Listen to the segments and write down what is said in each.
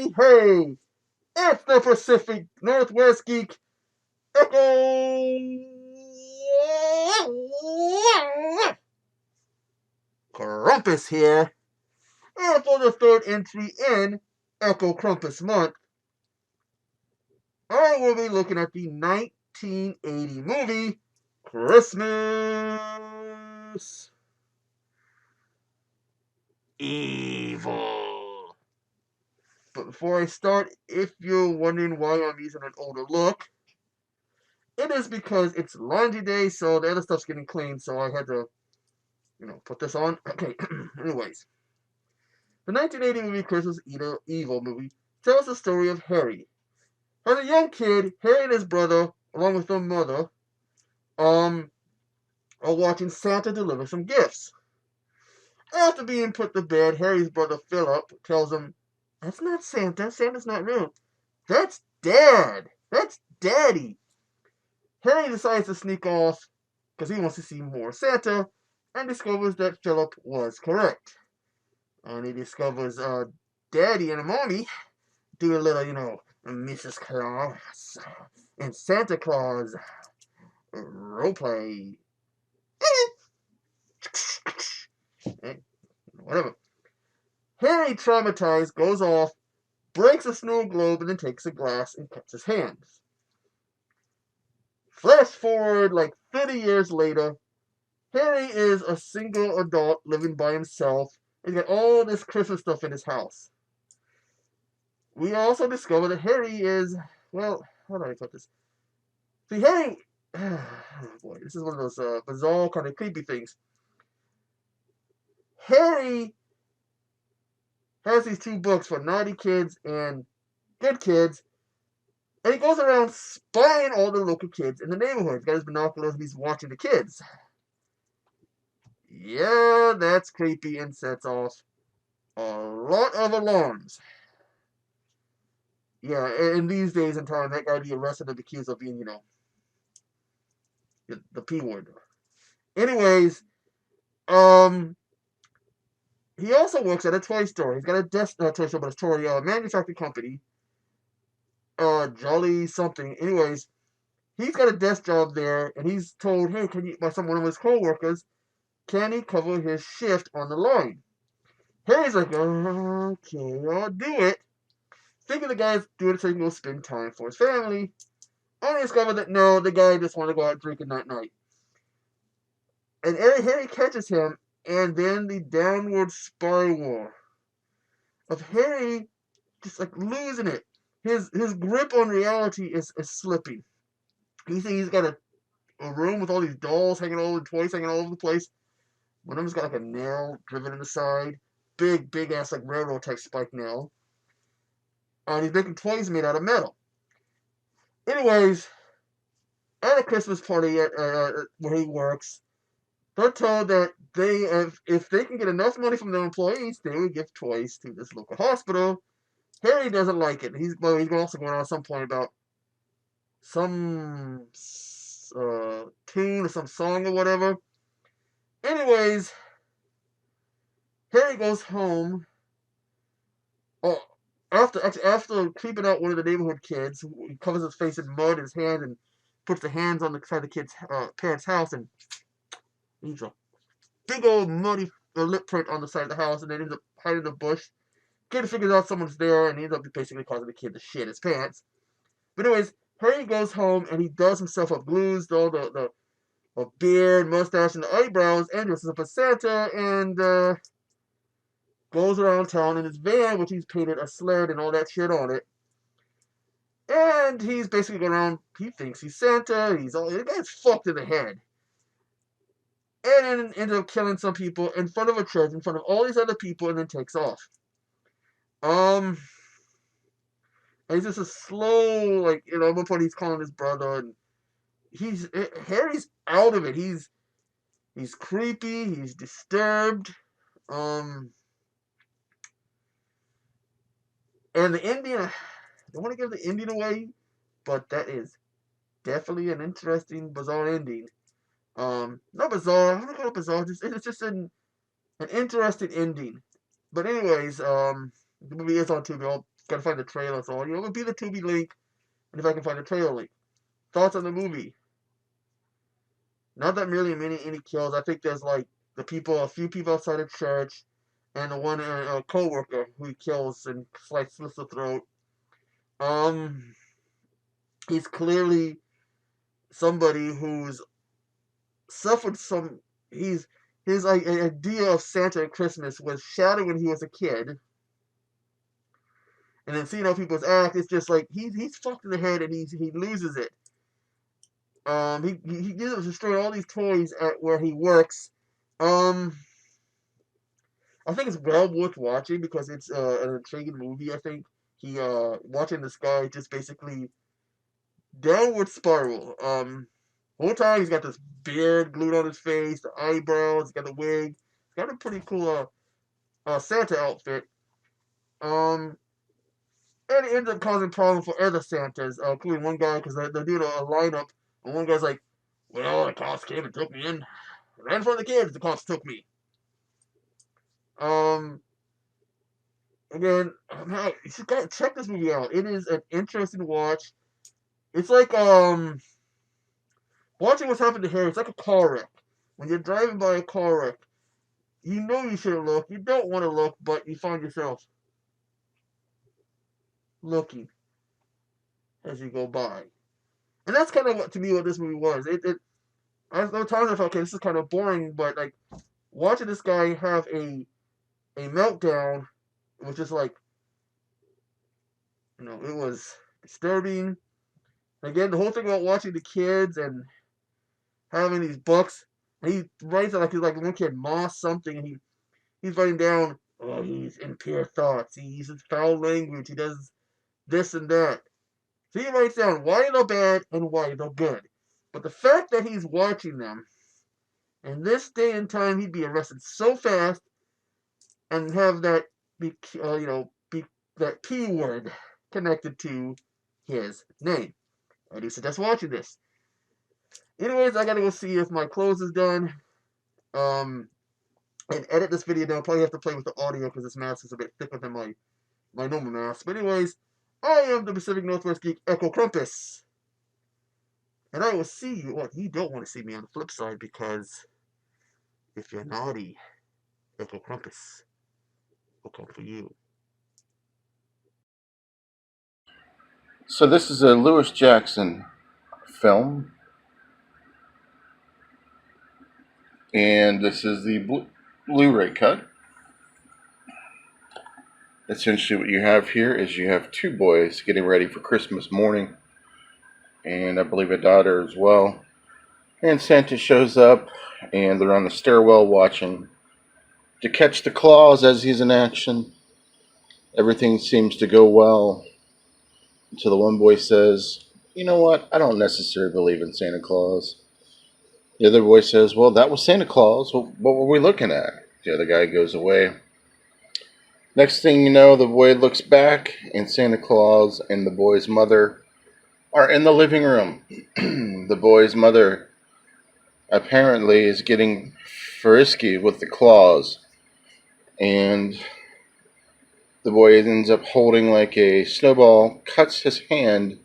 hey, hey! It's the Pacific Northwest Geek Echo Crumpus here. And for the third entry in Echo Crumpus Month, I will be looking at the 1980 movie Christmas Evil. But before I start, if you're wondering why I'm using an older look, it is because it's laundry day, so the other stuff's getting cleaned, so I had to, put this on. Okay, anyways. The 1980 movie Christmas Evil movie tells the story of Harry. As a young kid, Harry and his brother, along with their mother, are watching Santa deliver some gifts. After being put to bed, Harry's brother Philip tells him, "That's not Santa. Santa's not real. That's Dad. That's Daddy." Harry decides to sneak off because he wants to see more Santa and discovers that Philip was correct. And he discovers Daddy and Mommy do a little, Mrs. Claus and Santa Claus roleplay. Whatever. Harry, traumatized, goes off, breaks a snow globe, and then takes a glass and cuts his hands. Flash forward like 30 years later, Harry is a single adult living by himself. He's got all this Christmas stuff in his house. We also discover that Harry is, well, how do I put this? See, Harry, oh boy, this is one of those bizarre, kind of creepy things. Harry has these two books for naughty kids and good kids, and he goes around spying all the local kids in the neighborhood. He's got his binoculars and he's watching the kids. Yeah, that's creepy and sets off a lot of alarms. Yeah, in these days and time, that guy would be arrested and accused of being, the P word. Anyways, he also works at a toy store. He's got a toy store, but a toy manufacturing company. Jolly something. Anyways, he's got a desk job there, and he's told, hey, by one of his co-workers, can he cover his shift on the line? Harry's like, okay, I'll do it. Thinking the guy's doing it so he can go spend time for his family. Only discovered that no, the guy just wanted to go out drinking that night. And Harry catches him, and then the downward spiral of Harry just like losing it. His grip on reality is slipping. He's got a room with all these dolls hanging all over, toys hanging all over the place. One of them's got like a nail driven in the side. Big ass like railroad type spike nail. And he's making toys made out of metal. Anyways, at a Christmas party where he works, they're told that if they can get enough money from their employees, they would give toys to this local hospital. Harry doesn't like it. He's also going on at some point about some tune or some song or whatever. Anyways, Harry goes home. Oh, after creeping out one of the neighborhood kids, he covers his face in mud and his hand and puts the hands on the side of the kid's parents' house and leaves a big old muddy lip print on the side of the house, and then ends up hiding in the bush. Kid figures out someone's there, and he ends up basically causing the kid to shit his pants. But anyways, Harry goes home and he does himself up, glues all the beard, mustache, and the eyebrows, and dresses up as Santa, and goes around town in his van, which he's painted a sled and all that shit on it. And he's basically going around, he thinks he's Santa, the guy's fucked in the head. And then ends up killing some people in front of a church, in front of all these other people, and then takes off. And he's just a slow, like, at one point he's calling his brother, and Harry's out of it. He's creepy, he's disturbed. And the ending, I don't want to give the ending away, but that is definitely an interesting, bizarre ending. Not bizarre, I don't call it bizarre, it's just an interesting ending. But anyways, the movie is on Tubi. I'll gotta find the trailer. So it'll be the Tubi link, and if I can find the trailer link. Thoughts on the movie? Not that really many kills. I think there's like a few people outside the church, and the one co-worker who he kills and slits the throat. Um, he's clearly somebody who's suffered some. He's his like idea of Santa and Christmas was shattered when he was a kid, and then seeing how people act, it's just like he's fucked in the head and he loses it. He ends up destroying all these toys at where he works. Um, I think it's well worth watching because it's an intriguing movie. I think he watching this guy just basically downward spiral. Whole time he's got this beard glued on his face, the eyebrows, he's got the wig. He's got a pretty cool Santa outfit. Um, and it ends up causing problems for other Santas, including one guy because they're doing a lineup, and one guy's like, "Well, the cops came and took me in. I ran for the kids. The cops took me." Um, Again, man, you should check this movie out. It is an interesting watch. It's like watching what's happened to Harry. It's like a car wreck. When you're driving by a car wreck, you know you shouldn't look. You don't want to look, but you find yourself looking as you go by. And that's kind of what to me what this movie was. I was times I thought, okay, this is kind of boring, but like watching this guy have a meltdown was just like, it was disturbing. Again, the whole thing about watching the kids and having these books, and he writes it like he's like one kid Moss something, and he's writing down, oh, he's impure thoughts, he uses foul language, he does this and that. So he writes down why they're bad and why they're good. But the fact that he's watching them, in this day and time, he'd be arrested so fast and have that be that P word connected to his name. I do suggest watching this. Anyways, I gotta go see if my clothes is done. And edit this video down. I'll probably have to play with the audio because this mask is a bit thicker than my normal mask. But anyways, I am the Pacific Northwest Geek Echo Crumpus. And I will see you. Well, you don't want to see me on the flip side because if you're naughty, Echo Crumpus will come for you. So this is a Lewis Jackson film, and this is the Blu-ray cut. Essentially what you have here is you have two boys getting ready for Christmas morning, and I believe a daughter as well. And Santa shows up, and they're on the stairwell watching to catch the claws as he's in action. Everything seems to go well until the one boy says, "You know what? I don't necessarily believe in Santa Claus." The other boy says, "Well, that was Santa Claus. Well, what were we looking at?" The other guy goes away. Next thing you know, the boy looks back, and Santa Claus and the boy's mother are in the living room. The boy's mother apparently is getting frisky with the claws, and the boy ends up holding like a snowball, cuts his hand,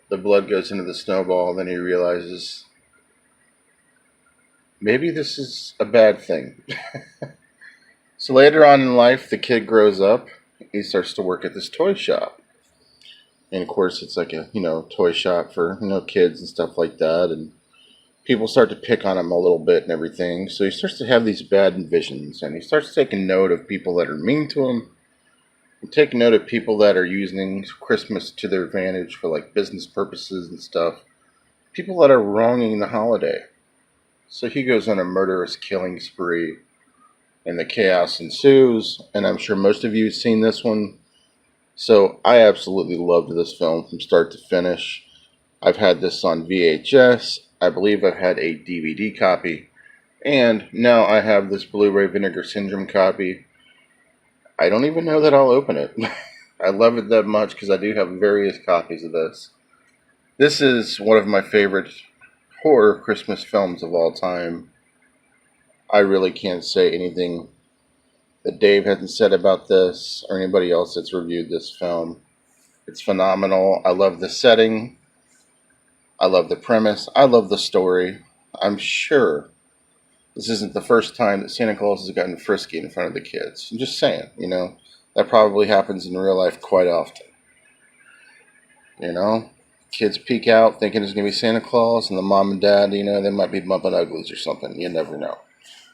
the blood goes into the snowball, then he realizes maybe this is a bad thing. So later on in life, the kid grows up, he starts to work at this toy shop. And of course, it's like a, toy shop for, kids and stuff like that. And people start to pick on him a little bit and everything. So he starts to have these bad visions. And he starts taking note of people that are mean to him. And taking note of people that are using Christmas to their advantage for like business purposes and stuff. People that are wronging the holiday. So he goes on a murderous killing spree. And the chaos ensues. And I'm sure most of you have seen this one. So I absolutely loved this film from start to finish. I've had this on VHS. I believe I've had a DVD copy. And now I have this Blu-ray Vinegar Syndrome copy. I don't even know that I'll open it. I love it that much because I do have various copies of this. This is one of my favorite horror Christmas films of all time. I really can't say anything that Dave hasn't said about this or anybody else that's reviewed this film. It's phenomenal. I love the setting. I love the premise. I love the story. I'm sure this isn't the first time that Santa Claus has gotten frisky in front of the kids. I'm just saying, that probably happens in real life quite often. Kids peek out thinking it's going to be Santa Claus, and the mom and dad, they might be bumping uglies or something. You never know.